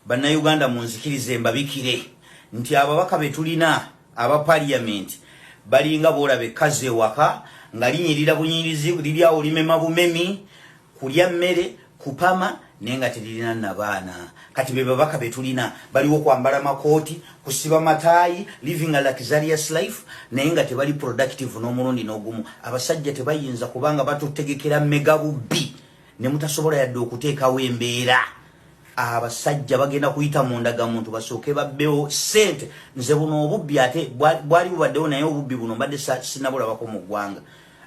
bannayuganda munzikirize mbabikire nti ababaka betulina aba parliament balinga bolabe kaze waka nga linyirira bunyirizi lilya olimema bumemi kulya mmere kupama nenga tilina nabana kati be babaka betulina baliwo kwambala makoti kusiba matayi living a luxurious life nenga tebali productive n'omulundi n'ogumu abasajja tebayinza kubanga batutegekera megabubbi ne mutasobola yadde okuteekawo embeera abasajja bagenda kuyita mu ndagamuntu basooke babbewo sente nze buno obubbi ate bwali bubaddewo naye obubbi buno mbadde sinabulabako mu ggwanga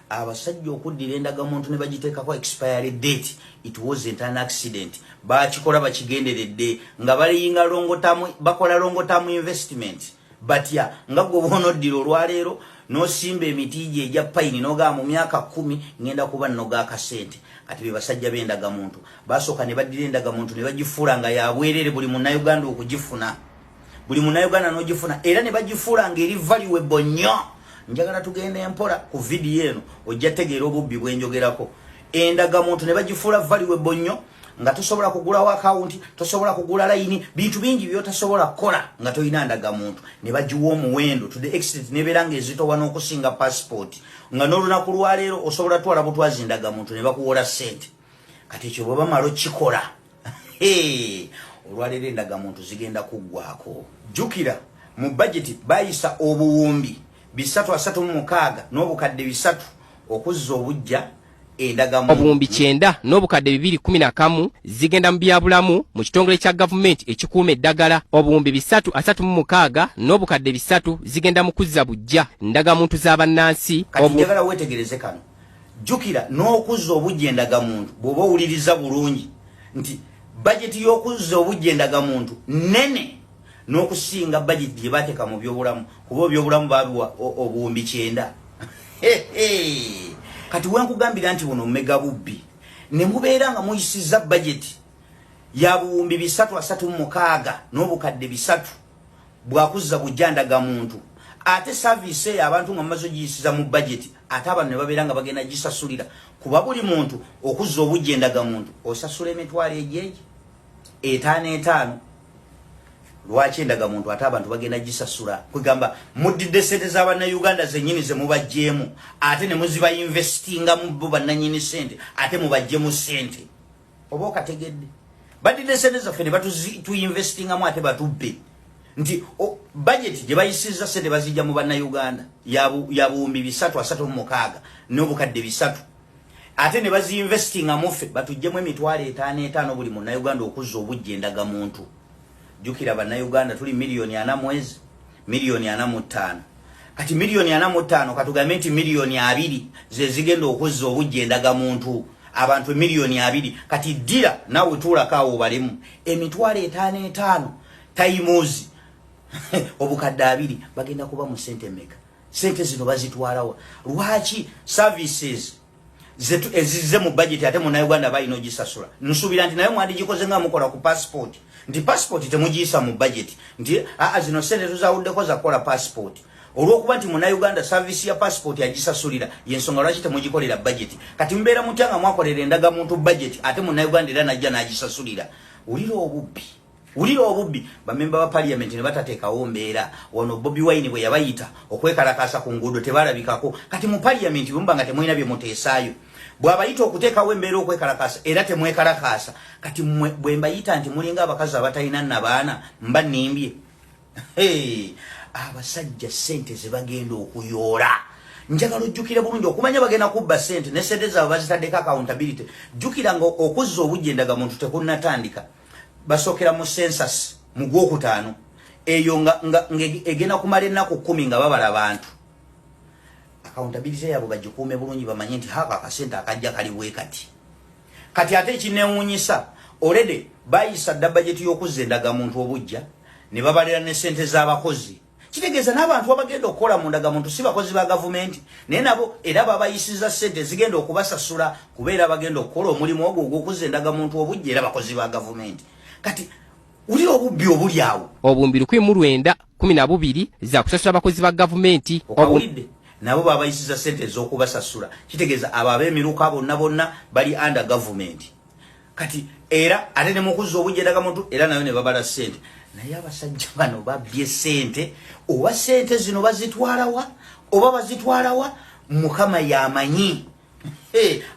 abasajja okuddira endagamuntu ne bagiteekako expiry date it wasn't an accident bakikola bakigenderedde nga baliyinga bakola long term investment batya nga gwe bonoddira olwaleero nosimba emiti gye egya payini nogaa mu myaka 10 ngenda kuba nogaa kasente kati be basajja b'endagamuntu basooka ne baddira endagamuntu ne bagifuula nga yabwerere buli munnayuganda okugifuna buli munnayuganda n'ogifuna era ne bagifuula ng'eri valuable nnyo njagala tugenda empola ku video eno ojja tegeera obubbi bwenjogerako endagamuntu ne bagifuula valuable nnyo nga tosobola kugulawo account tosobola kugula line bintu bingi byotasobola kola nga toyina ndagamuntu ne bagiwa omuwendo to the extent neberanga ezitowa n'okusinga passport nga n'olunaku lwaleero osobola twala butwazi ndagamuntu ne bakuwola sente kati ekyo bwe bamala kikola olwaleero endagamuntu zigenda kuggwako jjukira mu budget bayisa obuwumbi 336 n'obukadde 3 okuzza obujja obuwumbi 9 n'obukadde 211 zigenda mu byabulamu mu kitongole kya gavumenti ekikuuma eddagala obuwumbi 336 n'obukadde 3 zigenda mu kuzza bujja ndagamuntu z'abannansi njagala weetegereze kano jjukira n'okuzza obujja endagamuntu bw'oba owuliriza bulungi nti bajeti y'okuzza obujja endagamuntu nene n'okusinga bajeti gye bateeka mu byobulamu kuba ebyobulamu baabiwa obuwumbi 9 kati wenkugambira nti buno megabubbi ne mubeera nga muyisiza budget ya buwumbi 336 n'obukadde 3 bwakuzza bujjandagamuntu ate service eyo abantu nga mumaze ogiyisiza mu budget ate abantu ne babeera nga bagenda gisasulira kuba buli muntu okuzza obujja endagamuntu osasula emitwalo egyeje 5 lwaki endagamuntu ate abantu bagenda gisasula kugamba muddidde sente z'abannayuganda zennyini ze mubajjeemu ate ne muziba investinga mu bo bannanyini sente ate mubajjeemu sente oba okategedde baddidde sente zaffe ne tuyinvestingamu ate batubbe nti budget gye bayisizza sente bazijja mu bannayuganda ya buwumbi 336 n'obukadde 3 ate ne baziinvestinga muffe batuggyemu emitwalo 5 buli munnayuganda okuzza obujja endagamuntu jukira bannayuganda tuli milioni 4 mwezi milioni 45 kati milioni 45 katugambe nti milioni 2 ze zigenda okuzza obujja endagamuntu abantu milioni 2 kati ddira nawe tuulakaawo balemu emitwalo 5 times obukadde 2 bagenda kuba mu sente meka sente zino bazitwalawa lwaki services zetu ezize mu budget ate munnayuganda balina ogisasula nsuubira nti naye mwandigikoze nga mukola ku passport nti passport temugiyisa mu budget nti zino sente tuzawuddeko zakola passport olw'okuba nti munnayuganda service ya passport yagisasulira yensonga lwaki temugikolera budget kati mubeera mutya nga mwakolera endagamuntu budget ate munnayuganda era najja n'agisasulira wulira obubbi bamemba ba parliament ne batateekawo mbeera wano Bobi Wine bwe yabayita okwekalakasa ku nguudo tebalabikako kati mu parliament bwe muba nga temulina bye muteesaayo bw'abayita okuteekawo embeera okwekalakasa era temwekalakasa kati bwe mbayita nti mulinga abakazi abatalina nabaana mba nimbye abasajja sente ze bagenda okuyoola njagala ojjukire bulungi okumanya bagenda kubba sente ne sente zaabwe bazitaddeko accountability jjukira nga okuzza obujja endagamuntu tekunnatandika basookera mu census mu Gwokutaano eyo nga egenda kumala ennaku 10 nga babala abantu accountability yabo bagikuume bulungi bamanye nti haka akasente akajja kali bwe kati ate ekinewuunyisa already bayisa dda budget y'okuzza endagamuntu obujja ne babalira ne sente z'abakozi kitegeeza n'abantu abagenda okukola mu ndagamuntu si bakozi ba gavumenti naye nabo era babayisiza sente zigenda okubasasula kubeera bagenda okukola omulimu ogwo ogw'okuzza endagamuntu obujja era bakozi ba gavumenti kati uli obubbi obuli awo obumbi 1912 za kusasula abakozi ba gavumenti okawulidde nabo babayisiza sente ez'okubasasula kitegeeza abo ab'emiruka bonna bali under government kati era ate ne mukuzza obujja endagamuntu era nayo ne babala ssente naye abasajja bano babbye ssente oba ssente zino bazitwala wa mukama yamanyi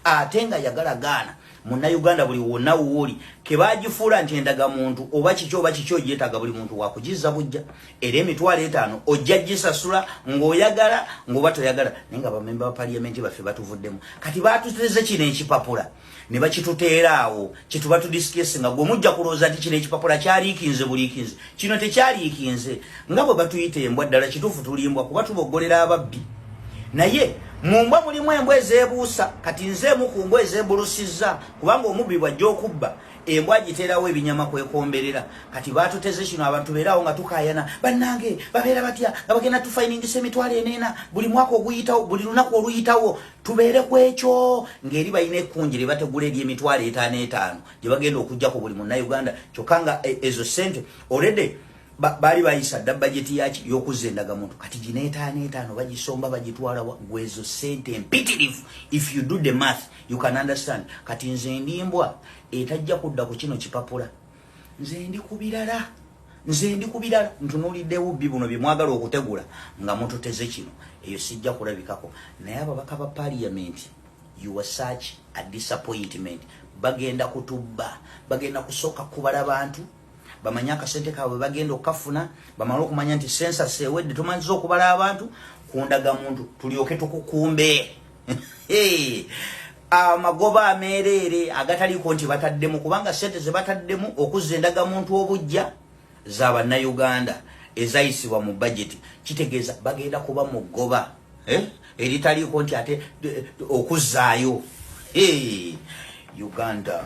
ate nga yagalagaana Munnayuganda buli wonna wooli kebagifuula nti endagamuntu oba kiki ogyetaaga buli muntu wakugizza bujja era emitwalo 5 ojja gisasula ng'oyagala ng'oba toyagala naye nga bamemba ba parliament baffe batuvuddemu kati batuteze kino ekipapula ne bakituteeraawo kituba tudisikesi nga gwe mujja kulowooza nti kino ekipapula kyaliikinze buliikinze kino tekyaliikinze nga bwe batuyita embwa ddala kituufu tulimbwa kuba tuboggolera ababbi naye mumbwa mulimu embwa ezeebuusa kati nzeemu ku mbwa ezeebulusizza kubanga omubbi bw'ajja okubba embwa giteerawo ebinyama kwekomberera kati batuteze kino abantu beerawo nga tukaayana bannange babeera batya nga bagenda tufainingisa emitwalo 4 buli mwaka oguyitawo buli lunaku oluyitawo tubeere ku ekyo ng'eri balina ekkunji lye bategula ery'emitwalo 5 gye bagenda okuggyako buli munnayuganda kyokka nga ezo ssente already bali bayisa dda bajeti yaki y'okuzza endagamuntu kati gino 5 bagisomba bagitwala gwezo ssente mpitirifu. If you do the math you can understand. Kati nze ndimbwa etajja kudda ku kino kipapula nze ndi kubirala ntunuulidde bubbi buno bye mwagala okutegula nga mututeze kino eyo sijja kulabikako naye ababaka ba parliament you are such a disappointment. Bagenda kutubba bagenda kusooka kubala abantu bamanya akasente kaabwe bagenda okafuna bamala okumanya nti census ewedde tumanyiza okubala abantu kundagamuntu tulyoke tukukumbe amagoba ameerere agataliiko nti bataddemu kubanga sente ze bataddemu okuzza endagamuntu obujja za bannayuganda ezayisibwa mu budget kitegeeza bagenda kuba mugoba eritaliiko nti ate okuzzaayo Uganda